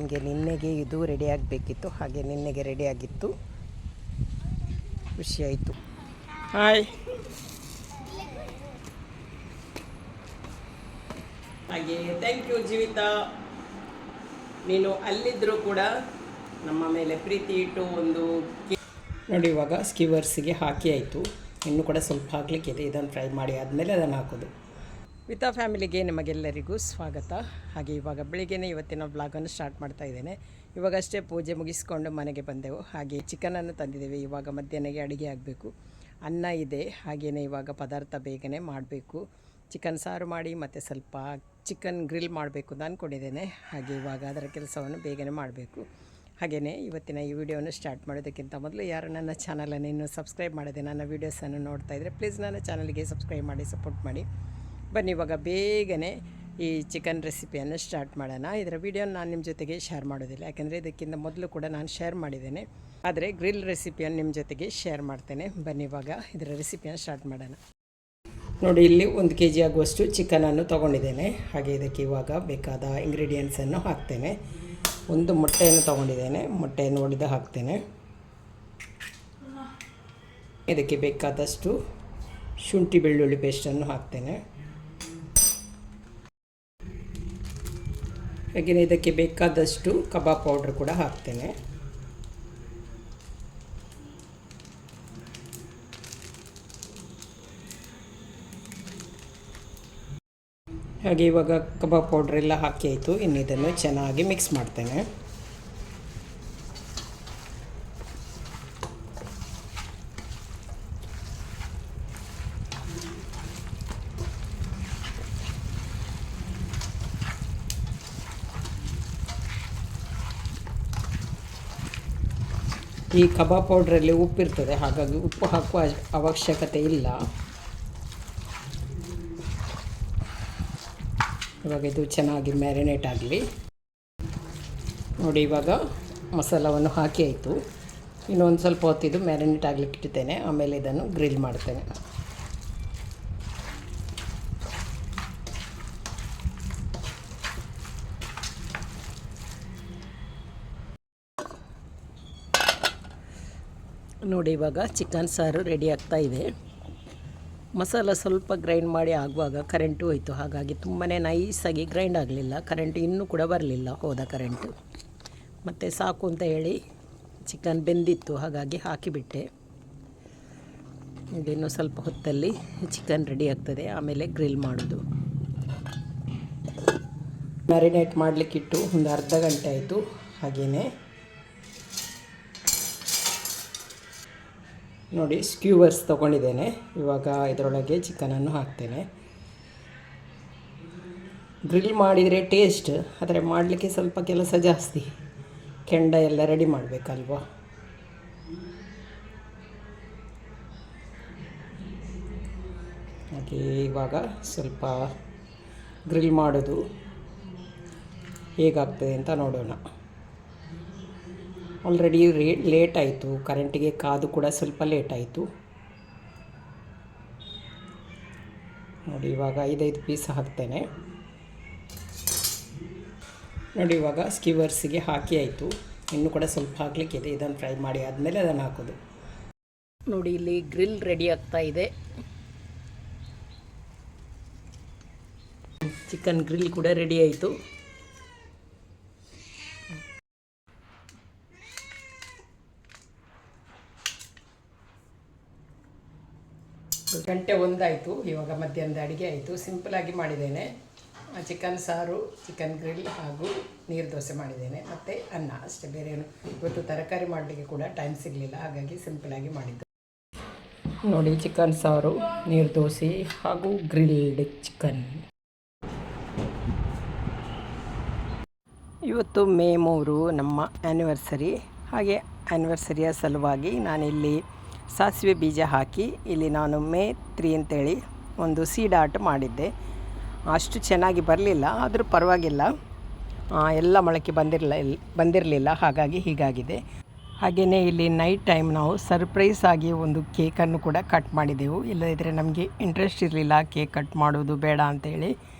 ನನಗೆ ನಿನ್ನೆಗೆ ಇದು ರೆಡಿ ಆಗಬೇಕಿತ್ತು, ಹಾಗೆ ನಿನ್ನೆಗೆ ರೆಡಿಯಾಗಿತ್ತು. ಖುಷಿಯಾಯಿತು. ಹಾಯ್. ಹಾಗೆ ಥ್ಯಾಂಕ್ ಯು ಜೀವಿತಾ, ನೀನು ಅಲ್ಲಿದ್ದರೂ ಕೂಡ ನಮ್ಮ ಮೇಲೆ ಪ್ರೀತಿ ಇಟ್ಟು ಒಂದು ನೋಡಿ. ಇವಾಗ ಸ್ಕಿವರ್ಸಿಗೆ ಹಾಕಿ ಆಯಿತು, ಇನ್ನೂ ಕೂಡ ಸ್ವಲ್ಪ ಹಾಕಲಿಕ್ಕಿದೆ. ಇದನ್ನು ಫ್ರೈ ಮಾಡಿ ಆದಮೇಲೆ ಅದನ್ನು ಹಾಕೋದು. ವಿತಾ ಫ್ಯಾಮಿಲಿಗೆ ನಿಮಗೆಲ್ಲರಿಗೂ ಸ್ವಾಗತ. ಹಾಗೆ ಇವಾಗ ಬೆಳಿಗ್ಗೆನೇ ಇವತ್ತಿನ ವ್ಲಾಗನ್ನು ಸ್ಟಾರ್ಟ್ ಮಾಡ್ತಾ ಇದ್ದೇನೆ. ಇವಾಗಷ್ಟೇ ಪೂಜೆ ಮುಗಿಸ್ಕೊಂಡು ಮನೆಗೆ ಬಂದೆವು. ಹಾಗೆ ಚಿಕನನ್ನು ತಂದಿದ್ದೇವೆ. ಇವಾಗ ಮಧ್ಯಾಹ್ನಕ್ಕೆ ಅಡುಗೆ ಆಗಬೇಕು. ಅನ್ನ ಇದೆ, ಹಾಗೆಯೇ ಇವಾಗ ಪದಾರ್ಥ ಬೇಗನೆ ಮಾಡಬೇಕು. ಚಿಕನ್ ಸಾರು ಮಾಡಿ ಮತ್ತು ಸ್ವಲ್ಪ ಚಿಕನ್ ಗ್ರಿಲ್ ಮಾಡಬೇಕು ಅಂತ ಅಂದ್ಕೊಂಡಿದ್ದೇನೆ. ಹಾಗೆ ಇವಾಗ ಅದರ ಕೆಲಸವನ್ನು ಬೇಗನೆ ಮಾಡಬೇಕು. ಹಾಗೆಯೇ ಇವತ್ತಿನ ಈ ವಿಡಿಯೋವನ್ನು ಸ್ಟಾರ್ಟ್ ಮಾಡೋದಕ್ಕಿಂತ ಮೊದಲು ಯಾರು ನನ್ನ ಚಾನಲನ್ನು ಇನ್ನೂ ಸಬ್ಸ್ಕ್ರೈಬ್ ಮಾಡದೆ ನನ್ನ ವೀಡಿಯೋಸನ್ನು ನೋಡ್ತಾ ಇದ್ದರೆ ಪ್ಲೀಸ್ ನನ್ನ ಚಾನಲ್ಗೆ ಸಬ್ಸ್ಕ್ರೈಬ್ ಮಾಡಿ, ಸಪೋರ್ಟ್ ಮಾಡಿ. ಬನ್ನಿ ಇವಾಗ ಬೇಗನೆ ಈ ಚಿಕನ್ ರೆಸಿಪಿಯನ್ನು ಸ್ಟಾರ್ಟ್ ಮಾಡೋಣ. ಇದರ ವಿಡಿಯೋನ ನಾನು ನಿಮ್ಮ ಜೊತೆಗೆ ಶೇರ್ ಮಾಡೋದಿಲ್ಲ, ಯಾಕೆಂದರೆ ಇದಕ್ಕಿಂತ ಮೊದಲು ಕೂಡ ನಾನು ಶೇರ್ ಮಾಡಿದ್ದೇನೆ. ಆದರೆ ಗ್ರಿಲ್ ರೆಸಿಪಿಯನ್ನು ನಿಮ್ಮ ಜೊತೆಗೆ ಶೇರ್ ಮಾಡ್ತೇನೆ. ಬನ್ನಿ ಇವಾಗ ಇದರ ರೆಸಿಪಿಯನ್ನು ಸ್ಟಾರ್ಟ್ ಮಾಡೋಣ. ನೋಡಿ, ಇಲ್ಲಿ 1 kg ಆಗುವಷ್ಟು ಚಿಕನನ್ನು ತೊಗೊಂಡಿದ್ದೇನೆ. ಹಾಗೆ ಇದಕ್ಕೆ ಇವಾಗ ಬೇಕಾದ ಇಂಗ್ರೀಡಿಯೆಂಟ್ಸನ್ನು ಹಾಕ್ತೇನೆ. ಒಂದು ಮೊಟ್ಟೆಯನ್ನು ತೊಗೊಂಡಿದ್ದೇನೆ, ಮೊಟ್ಟೆಯನ್ನು ಒಡೆದು ಹಾಕ್ತೇನೆ. ಇದಕ್ಕೆ ಬೇಕಾದಷ್ಟು ಶುಂಠಿ ಬೆಳ್ಳುಳ್ಳಿ ಪೇಸ್ಟನ್ನು ಹಾಕ್ತೇನೆ. ಹಾಗೆಯೇ ಇದಕ್ಕೆ ಬೇಕಾದಷ್ಟು ಕಬಾಬ್ ಪೌಡ್ರ್ ಕೂಡ ಹಾಕ್ತೇನೆ. ಹಾಗೆ ಇವಾಗ ಕಬಾಬ್ ಪೌಡ್ರ್ ಎಲ್ಲ ಹಾಕಿ ಆಯಿತು. ಇನ್ನು ಇದನ್ನು ಚೆನ್ನಾಗಿ ಮಿಕ್ಸ್ ಮಾಡ್ತೇನೆ. ಈ ಕಬಾಬ್ ಪೌಡ್ರಲ್ಲಿ ಉಪ್ಪಿರ್ತದೆ, ಹಾಗಾಗಿ ಉಪ್ಪು ಹಾಕುವ ಅವಶ್ಯಕತೆ ಇಲ್ಲ. ಇವಾಗ ಇದು ಚೆನ್ನಾಗಿ ಮ್ಯಾರಿನೇಟ್ ಆಗಲಿ. ನೋಡಿ, ಇವಾಗ ಮಸಾಲವನ್ನು ಹಾಕಿ ಆಯಿತು. ಇನ್ನೊಂದು ಸ್ವಲ್ಪ ಹೊತ್ತಿದ್ದು ಮ್ಯಾರಿನೇಟ್ ಆಗಲಿಕ್ಕೆ ಇಡ್ತೇನೆ. ಆಮೇಲೆ ಇದನ್ನು ಗ್ರಿಲ್ ಮಾಡ್ತೇನೆ. ನೋಡಿ, ಇವಾಗ ಚಿಕನ್ ಸಾರು ರೆಡಿ ಆಗ್ತಾ ಇದೆ. ಮಸಾಲ ಸ್ವಲ್ಪ ಗ್ರೈಂಡ್ ಮಾಡಿ ಆಗುವಾಗ ಕರೆಂಟು ಹೋಯಿತು, ಹಾಗಾಗಿ ತುಂಬಾ ನೈಸಾಗಿ ಗ್ರೈಂಡ್ ಆಗಲಿಲ್ಲ. ಕರೆಂಟ್ ಇನ್ನೂ ಕೂಡ ಬರಲಿಲ್ಲ, ಹೋದ ಕರೆಂಟು. ಮತ್ತು ಸಾಕು ಅಂತ ಹೇಳಿ ಚಿಕನ್ ಬೆಂದಿತ್ತು, ಹಾಗಾಗಿ ಹಾಕಿಬಿಟ್ಟೆ. ಇದಿನ್ನೂ ಸ್ವಲ್ಪ ಹೊತ್ತಲ್ಲಿ ಚಿಕನ್ ರೆಡಿ ಆಗ್ತದೆ, ಆಮೇಲೆ ಗ್ರಿಲ್ ಮಾಡೋದು. ಮ್ಯಾರಿನೇಟ್ ಮಾಡಲಿಕ್ಕಿಟ್ಟು ಒಂದು ಅರ್ಧ ಗಂಟೆ ಆಯಿತು. ಹಾಗೆಯೇ ನೋಡಿ, ಸ್ಕ್ಯೂವರ್ಸ್ ತೊಗೊಂಡಿದ್ದೇನೆ. ಇವಾಗ ಇದರೊಳಗೆ ಚಿಕನನ್ನು ಹಾಕ್ತೇನೆ. ಗ್ರಿಲ್ ಮಾಡಿದರೆ ಟೇಸ್ಟ್, ಆದರೆ ಮಾಡಲಿಕ್ಕೆ ಸ್ವಲ್ಪ ಕೆಲಸ ಜಾಸ್ತಿ. ಕೆಂಡ ಎಲ್ಲ ರೆಡಿ ಮಾಡಬೇಕಲ್ವ. ಹಾಗೆ ಇವಾಗ ಸ್ವಲ್ಪ ಗ್ರಿಲ್ ಮಾಡೋದು ಹೇಗಾಗ್ತದೆ ಅಂತ ನೋಡೋಣ. ಆಲ್ರೆಡಿ ಲೇಟ್ ಆಯಿತು, ಕರೆಂಟಿಗೆ ಕಾದು ಕೂಡ ಸ್ವಲ್ಪ ಲೇಟ್ ಆಯಿತು. ನೋಡಿ, ಇವಾಗ 5 ಪೀಸ್ ಹಾಕ್ತೇನೆ. ನೋಡಿ, ಇವಾಗ ಸ್ಕಿವರ್ಸಿಗೆ ಹಾಕಿ ಆಯಿತು. ಇನ್ನೂ ಕೂಡ ಸ್ವಲ್ಪ ಹಾಕಲಿಕ್ಕಿದೆ. ಇದನ್ನು ಫ್ರೈ ಮಾಡಿ ಆದಮೇಲೆ ಅದನ್ನು ಹಾಕೋದು. ನೋಡಿ, ಇಲ್ಲಿ ಗ್ರಿಲ್ ರೆಡಿ ಆಗ್ತಾ ಇದೆ. ಚಿಕನ್ ಗ್ರಿಲ್ ಕೂಡ ರೆಡಿ ಆಯಿತು. ಗಂಟೆ 1 ಆಯಿತು. ಇವಾಗ ಮಧ್ಯಾಹ್ನದ ಅಡುಗೆ ಆಯಿತು. ಸಿಂಪಲಾಗಿ ಮಾಡಿದ್ದೇನೆ. ಚಿಕನ್ ಸಾರು, ಚಿಕನ್ ಗ್ರಿಲ್ ಹಾಗೂ ನೀರು ದೋಸೆ ಮಾಡಿದ್ದೇನೆ, ಮತ್ತು ಅನ್ನ ಅಷ್ಟೇ. ಬೇರೆ ಏನು ಇವತ್ತು ತರಕಾರಿ ಮಾಡಲಿಕ್ಕೆ ಕೂಡ ಟೈಮ್ ಸಿಗಲಿಲ್ಲ, ಹಾಗಾಗಿ ಸಿಂಪಲಾಗಿ ಮಾಡಿದ್ದು. ನೋಡಿ, ಚಿಕನ್ ಸಾರು, ನೀರು ದೋಸೆ ಹಾಗೂ ಗ್ರಿಲ್ಡ್ ಚಿಕನ್. ಇವತ್ತು ಮೇ 3 ನಮ್ಮ ಆ್ಯನಿವರ್ಸರಿ. ಹಾಗೆ ಆ್ಯನಿವರ್ಸರಿಯ ಸಲುವಾಗಿ ನಾನಿಲ್ಲಿ ಸಾಸಿವೆ ಬೀಜ ಹಾಕಿ ಇಲ್ಲಿ ನಾನು ಮೇ 3 ಅಂತೇಳಿ ಒಂದು ಸೀಡ್ ಆರ್ಟ್ ಮಾಡಿದ್ದೆ. ಅಷ್ಟು ಚೆನ್ನಾಗಿ ಬರಲಿಲ್ಲ, ಆದರೂ ಪರವಾಗಿಲ್ಲ. ಎಲ್ಲ ಮೊಳಕೆ ಬಂದಿರಲಿಲ್ಲ, ಹಾಗಾಗಿ ಹೀಗಾಗಿದೆ. ಹಾಗೆಯೇ ಇಲ್ಲಿ ನೈಟ್ ಟೈಮ್ ನಾವು ಸರ್ಪ್ರೈಸ್ ಆಗಿ ಒಂದು ಕೇಕನ್ನು ಕೂಡ ಕಟ್ ಮಾಡಿದೆವು. ಇಲ್ಲದಿದ್ದರೆ ನಮಗೆ ಇಂಟ್ರೆಸ್ಟ್ ಇರಲಿಲ್ಲ ಕೇಕ್ ಕಟ್ ಮಾಡೋದು ಬೇಡ ಅಂತೇಳಿ.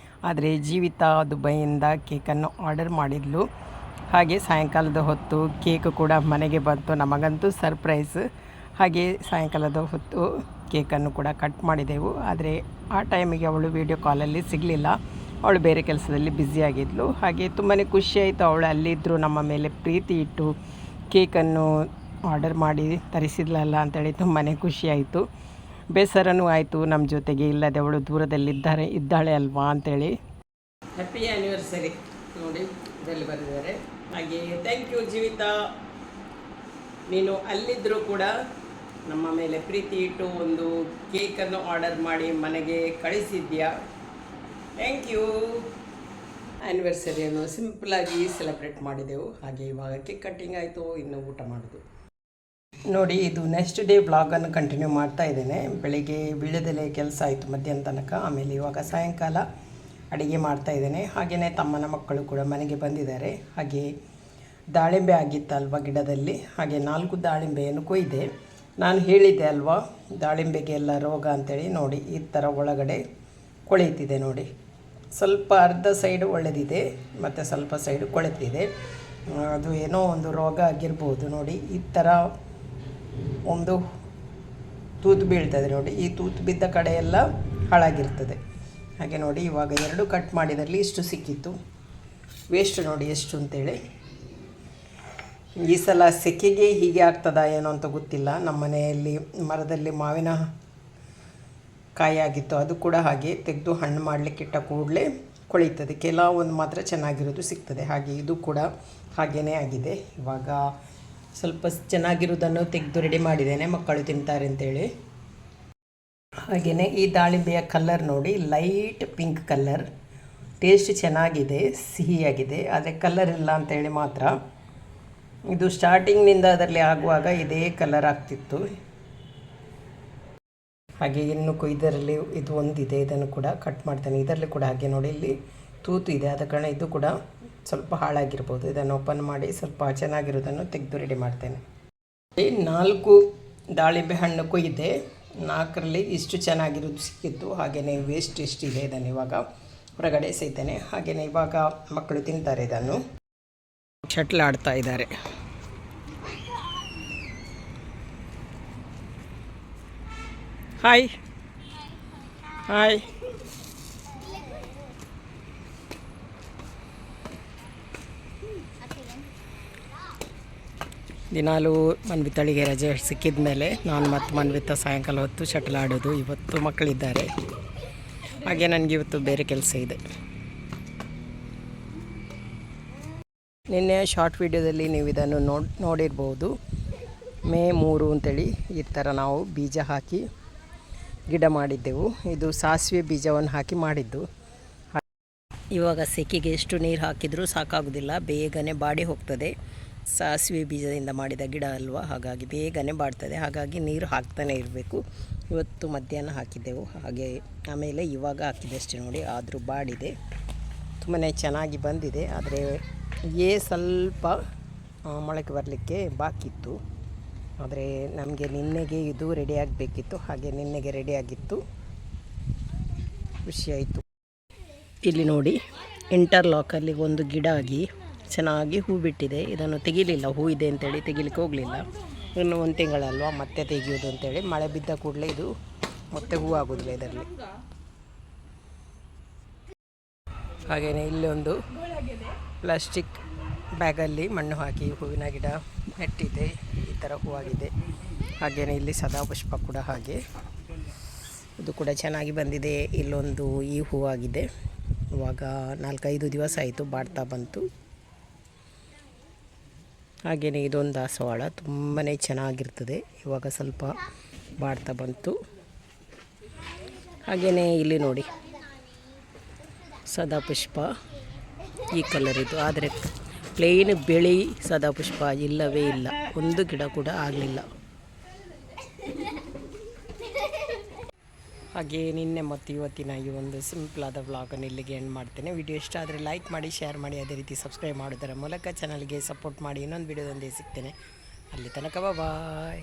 ಆದರೆ ಜೀವಿತಾ ದುಬೈಯಿಂದ ಕೇಕನ್ನು ಆರ್ಡರ್ ಮಾಡಿದ್ಲು. ಹಾಗೆ ಸಾಯಂಕಾಲದ ಹೊತ್ತು ಕೇಕ್ ಕೂಡ ಮನೆಗೆ ಬಂತು. ನಮಗಂತೂ ಸರ್ಪ್ರೈಸ್. ಹಾಗೆ ಸಾಯಂಕಾಲದ ಹೊತ್ತು ಕೇಕನ್ನು ಕೂಡ ಕಟ್ ಮಾಡಿದೆವು. ಆದರೆ ಆ ಟೈಮಿಗೆ ಅವಳು ವೀಡಿಯೋ ಕಾಲಲ್ಲಿ ಸಿಗಲಿಲ್ಲ. ಅವಳು ಬೇರೆ ಕೆಲಸದಲ್ಲಿ ಬ್ಯುಸಿಯಾಗಿದ್ಲು. ಹಾಗೆ ತುಂಬಾ ಖುಷಿಯಾಯಿತು. ಅವಳು ಅಲ್ಲಿದ್ದರೂ ನಮ್ಮ ಮೇಲೆ ಪ್ರೀತಿ ಇಟ್ಟು ಕೇಕನ್ನು ಆರ್ಡರ್ ಮಾಡಿ ತರಿಸಿದ್ಲಲ್ಲ ಅಂಥೇಳಿ ತುಂಬಾ ಖುಷಿಯಾಯಿತು. ಬೇಸರನೂ ಆಯಿತು, ನಮ್ಮ ಜೊತೆಗೆ ಇಲ್ಲದೆ ಅವಳು ಇದ್ದಾಳೆ ಅಲ್ವಾ ಅಂಥೇಳಿ. ಹ್ಯಾಪಿ ಆ್ಯನಿವರ್ಸರಿ ನೋಡಿ ಇದರಲ್ಲಿ ಬರೆದಿದ್ದಾರೆ. ಹಾಗೆ ಥ್ಯಾಂಕ್ ಯು ಜೀವಿತಾ, ನೀನು ಅಲ್ಲಿದ್ದರೂ ಕೂಡ ನಮ್ಮ ಮೇಲೆ ಪ್ರೀತಿ ಇಟ್ಟು ಒಂದು ಕೇಕನ್ನು ಆರ್ಡರ್ ಮಾಡಿ ಮನೆಗೆ ಕಳಿಸಿದ್ಯಾ. Thank you. ಆ್ಯನಿವರ್ಸರಿಯನ್ನು ಸಿಂಪಲಾಗಿ ಸೆಲೆಬ್ರೇಟ್ ಮಾಡಿದೆವು. ಹಾಗೆ ಇವಾಗ ಕೇಕ್ ಕಟ್ಟಿಂಗ್ ಆಯಿತು, ಇನ್ನು ಊಟ ಮಾಡೋದು. ನೋಡಿ, ಇದು ನೆಕ್ಸ್ಟ್ ಡೇ ವ್ಲಾಗನ್ನು ಕಂಟಿನ್ಯೂ ಮಾಡ್ತಾ ಇದ್ದೇನೆ. ಬೆಳಿಗ್ಗೆ ವೀಳ್ಯದೆಲೆ ಕೆಲಸ ಆಯಿತು ಮಧ್ಯಾಹ್ನ ತನಕ. ಆಮೇಲೆ ಇವಾಗ ಸಾಯಂಕಾಲ ಅಡುಗೆ ಮಾಡ್ತಾ ಇದ್ದೇನೆ. ಹಾಗೆಯೇ ತಮ್ಮನ ಮಕ್ಕಳು ಕೂಡ ಮನೆಗೆ ಬಂದಿದ್ದಾರೆ. ಹಾಗೆ ದಾಳಿಂಬೆ ಆಗಿತ್ತಲ್ವ ಗಿಡದಲ್ಲಿ, ಹಾಗೆ 4 ದಾಳಿಂಬೆಯನ್ನು ಕೊಯ್ದೆ. ನಾನು ಹೇಳಿದ್ದೆ ಅಲ್ವಾ ದಾಳಿಂಬೆಗೆ ಎಲ್ಲ ರೋಗ ಅಂಥೇಳಿ. ನೋಡಿ ಈ ಥರ ಒಳಗಡೆ ಕೊಳೆತಿದೆ ನೋಡಿ. ಸ್ವಲ್ಪ ಅರ್ಧ ಸೈಡು ಒಳ್ಳೆದಿದೆ ಮತ್ತು ಸ್ವಲ್ಪ ಸೈಡು ಕೊಳೆತಿದೆ. ಅದು ಏನೋ ಒಂದು ರೋಗ ಆಗಿರ್ಬೋದು. ನೋಡಿ ಈ ಥರ ಒಂದು ತೂತು ಬೀಳ್ತದೆ ನೋಡಿ. ಈ ತೂತು ಬಿದ್ದ ಕಡೆ ಎಲ್ಲ ಹಾಳಾಗಿರ್ತದೆ. ಹಾಗೆ ನೋಡಿ ಇವಾಗ 2 ಕಟ್ ಮಾಡಿದಲ್ಲಿ ಇಷ್ಟು ಸಿಕ್ಕಿತ್ತು. ವೇಸ್ಟ್ ನೋಡಿ ಎಷ್ಟು ಅಂತೇಳಿ. ಈ ಸಲ ಸೆಕೆಗೆ ಹೀಗೆ ಆಗ್ತದಾ ಏನೋ ಅಂತ ಗೊತ್ತಿಲ್ಲ. ನಮ್ಮ ಮನೆಯಲ್ಲಿ ಮರದಲ್ಲಿ ಮಾವಿನ ಕಾಯಿ ಆಗಿತ್ತು, ಅದು ಕೂಡ ಹಾಗೆ ತೆಗೆದು ಹಣ್ಣು ಮಾಡಲಿಕ್ಕಿಟ್ಟ ಕೂಡಲೇ ಕೊಳೀತದೆ. ಕೆಲವೊಂದು ಮಾತ್ರ ಚೆನ್ನಾಗಿರೋದು ಸಿಗ್ತದೆ. ಹಾಗೆ ಇದು ಕೂಡ ಹಾಗೇ ಆಗಿದೆ. ಇವಾಗ ಸ್ವಲ್ಪ ಚೆನ್ನಾಗಿರೋದನ್ನು ತೆಗೆದು ರೆಡಿ ಮಾಡಿದ್ದೇನೆ, ಮಕ್ಕಳು ತಿಂತಾರೆ ಅಂತೇಳಿ. ಹಾಗೆಯೇ ಈ ದಾಳಿಂಬೆಯ ಕಲರ್ ನೋಡಿ, ಲೈಟ್ ಪಿಂಕ್ ಕಲರ್. ಟೇಸ್ಟ್ ಚೆನ್ನಾಗಿದೆ, ಸಿಹಿಯಾಗಿದೆ. ಆದರೆ ಕಲರ್ ಇಲ್ಲ ಅಂತೇಳಿ ಮಾತ್ರ. ಇದು ಸ್ಟಾರ್ಟಿಂಗ್ನಿಂದ ಅದರಲ್ಲಿ ಆಗುವಾಗ ಇದೇ ಕಲರ್ ಆಗ್ತಿತ್ತು. ಹಾಗೆ ಇನ್ನು ಇದರಲ್ಲಿ ಇದು ಒಂದಿದೆ, ಇದನ್ನು ಕೂಡ ಕಟ್ ಮಾಡ್ತೇನೆ. ಇದರಲ್ಲಿ ಕೂಡ ಹಾಗೆ ನೋಡಿ, ಇಲ್ಲಿ ತೂತು ಇದೆ, ಆದ ಕಾರಣ ಇದು ಕೂಡ ಸ್ವಲ್ಪ ಹಾಳಾಗಿರ್ಬೋದು. ಇದನ್ನು ಓಪನ್ ಮಾಡಿ ಸ್ವಲ್ಪ ಚೆನ್ನಾಗಿರೋದನ್ನು ತೆಗೆದು ರೆಡಿ ಮಾಡ್ತೇನೆ. 4 ದಾಳಿಂಬೆ ಹಣ್ಣು ಕೊಯ್ದೆ, 4ರಲ್ಲಿ ಇಷ್ಟು ಚೆನ್ನಾಗಿರೋದು ಸಿಕ್ಕಿತ್ತು. ಹಾಗೆಯೇ ವೇಸ್ಟ್ ಎಷ್ಟಿದೆ ಇದನ್ನು ಇವಾಗ ಹೊರಗಡೆ ಎಸೆಯ್ತೇನೆ. ಹಾಗೆಯೇ ಇವಾಗ ಮಕ್ಕಳು ತಿಂತಾರೆ. ಇದನ್ನು ಶಟ್ಲ್ ಆಡ್ತಾ ಇದ್ದಾರೆ. Hi hi. ದಿನಾಲೂ ಮನ್ವಿತಳಿಗೆ ರಜೆ ಸಿಕ್ಕಿದ ಮೇಲೆ ನಾನು ಮತ್ತು ಮನ್ವಿತ ಸಾಯಂಕಾಲ ಹೊತ್ತು ಶಟ್ಲ್ ಆಡೋದು. ಇವತ್ತು ಮಕ್ಕಳಿದ್ದಾರೆ, ಹಾಗೆ ನನಗೆ ಇವತ್ತು ಬೇರೆ ಕೆಲಸ ಇದೆ. ನಿನ್ನೆ ಶಾರ್ಟ್ ವಿಡಿಯೋದಲ್ಲಿ ನೀವು ಇದನ್ನು ನೋಡಿರ್ಬೋದು. ಮೇ 3 ಅಂತೇಳಿ ಈ ಥರ ನಾವು ಬೀಜ ಹಾಕಿ ಗಿಡ ಮಾಡಿದ್ದೆವು. ಇದು ಸಾಸಿವೆ ಬೀಜವನ್ನು ಹಾಕಿ ಮಾಡಿದ್ದು. ಇವಾಗ ಸೆಕೆಗೆ ಎಷ್ಟು ನೀರು ಹಾಕಿದರೂ ಸಾಕಾಗೋದಿಲ್ಲ, ಬೇಗನೆ ಬಾಡಿ ಹೋಗ್ತದೆ. ಸಾಸಿವೆ ಬೀಜದಿಂದ ಮಾಡಿದ ಗಿಡ ಅಲ್ವಾ, ಹಾಗಾಗಿ ಬೇಗನೆ ಬಾಡ್ತದೆ. ಹಾಗಾಗಿ ನೀರು ಹಾಕ್ತಾನೆ ಇರಬೇಕು. ಇವತ್ತು ಮಧ್ಯಾಹ್ನ ಹಾಕಿದ್ದೆವು, ಹಾಗೆ ಆಮೇಲೆ ಇವಾಗ ಹಾಕಿದೆ ಅಷ್ಟೇ ನೋಡಿ. ಆದರೂ ಬಾಡಿದೆ, ತುಂಬಾ ಚೆನ್ನಾಗಿ ಬಂದಿದೆ. ಆದರೆ ಸ್ವಲ್ಪ ಮೊಳಕೆ ಬರಲಿಕ್ಕೆ ಬಾಕಿತ್ತು. ಆದರೆ ನಮಗೆ ನಿನ್ನೆಗೆ ಇದು ರೆಡಿ ಆಗಬೇಕಿತ್ತು. ಹಾಗೆ ನಿನ್ನೆಗೆ ರೆಡಿಯಾಗಿತ್ತು, ಖುಷಿಯಾಯಿತು. ಇಲ್ಲಿ ನೋಡಿ, ಇಂಟರ್ಲಾಕಲ್ಲಿ ಒಂದು ಗಿಡ ಆಗಿ ಚೆನ್ನಾಗಿ ಹೂ ಬಿಟ್ಟಿದೆ. ಇದನ್ನು ತೆಗಿಲಿಲ್ಲ, ಹೂ ಇದೆ ಅಂತೇಳಿ ತೆಗಿಲಿಕ್ಕೆ ಹೋಗಲಿಲ್ಲ. ಇನ್ನು 1 ತಿಂಗಳಲ್ವ ಮತ್ತೆ ತೆಗೆಯೋದು ಅಂತೇಳಿ. ಮಳೆ ಬಿದ್ದ ಕೂಡಲೇ ಇದು ಮತ್ತೆ ಹೂ ಆಗೋದಿಲ್ಲ ಇದರಲ್ಲಿ. ಹಾಗೆಯೇ ಇಲ್ಲಿ ಒಂದು ಪ್ಲಾಸ್ಟಿಕ್ ಬ್ಯಾಗಲ್ಲಿ ಮಣ್ಣು ಹಾಕಿ ಹೂವಿನ ಗಿಡ ನೆಟ್ಟಿದೆ. ಈ ಥರ ಹೂವಾಗಿದೆ. ಹಾಗೆಯೇ ಇಲ್ಲಿ ಸದಾಪುಷ್ಪ ಕೂಡ ಹಾಗೆ, ಇದು ಕೂಡ ಚೆನ್ನಾಗಿ ಬಂದಿದೆ. ಇಲ್ಲೊಂದು ಈ ಹೂವಾಗಿದೆ. ಇವಾಗ 4-5 ದಿವಸ ಆಯಿತು, ಬಾಡ್ತಾ ಬಂತು. ಹಾಗೆಯೇ ಇದೊಂದು ದಾಸವಾಳ, ತುಂಬಾ ಚೆನ್ನಾಗಿರ್ತದೆ. ಇವಾಗ ಸ್ವಲ್ಪ ಬಾಡ್ತಾ ಬಂತು. ಹಾಗೆಯೇ ಇಲ್ಲಿ ನೋಡಿ ಸದಾಪುಷ್ಪ ಈ ಕಲರ್ ಇದು. ಆದರೆ ಪ್ಲೇನ್ ಬಿಳಿ ಸದಾಪುಷ್ಪ ಇಲ್ಲವೇ ಇಲ್ಲ, ಒಂದು ಗಿಡ ಕೂಡ ಆಗಲಿಲ್ಲ. ಹಾಗೆ ನಿನ್ನೆ ಮತ್ತು ಇವತ್ತಿನ ಈ ಒಂದು ಸಿಂಪಲಾದ ವ್ಲಾಗನ್ನು ಇಲ್ಲಿಗೆ ಎಂಡ್ ಮಾಡ್ತೇನೆ. ವಿಡಿಯೋ ಇಷ್ಟ ಆದರೆ ಲೈಕ್ ಮಾಡಿ, ಶೇರ್ ಮಾಡಿ, ಅದೇ ರೀತಿ ಸಬ್ಸ್ಕ್ರೈಬ್ ಮಾಡೋದರ ಮೂಲಕ ಚಾನಲ್ಗೆ ಸಪೋರ್ಟ್ ಮಾಡಿ. ಇನ್ನೊಂದು ವಿಡಿಯೋದೊಂದಿಗೆ ಸಿಗ್ತೇನೆ. ಅಲ್ಲಿ ತನಕ ಬಾಯ್.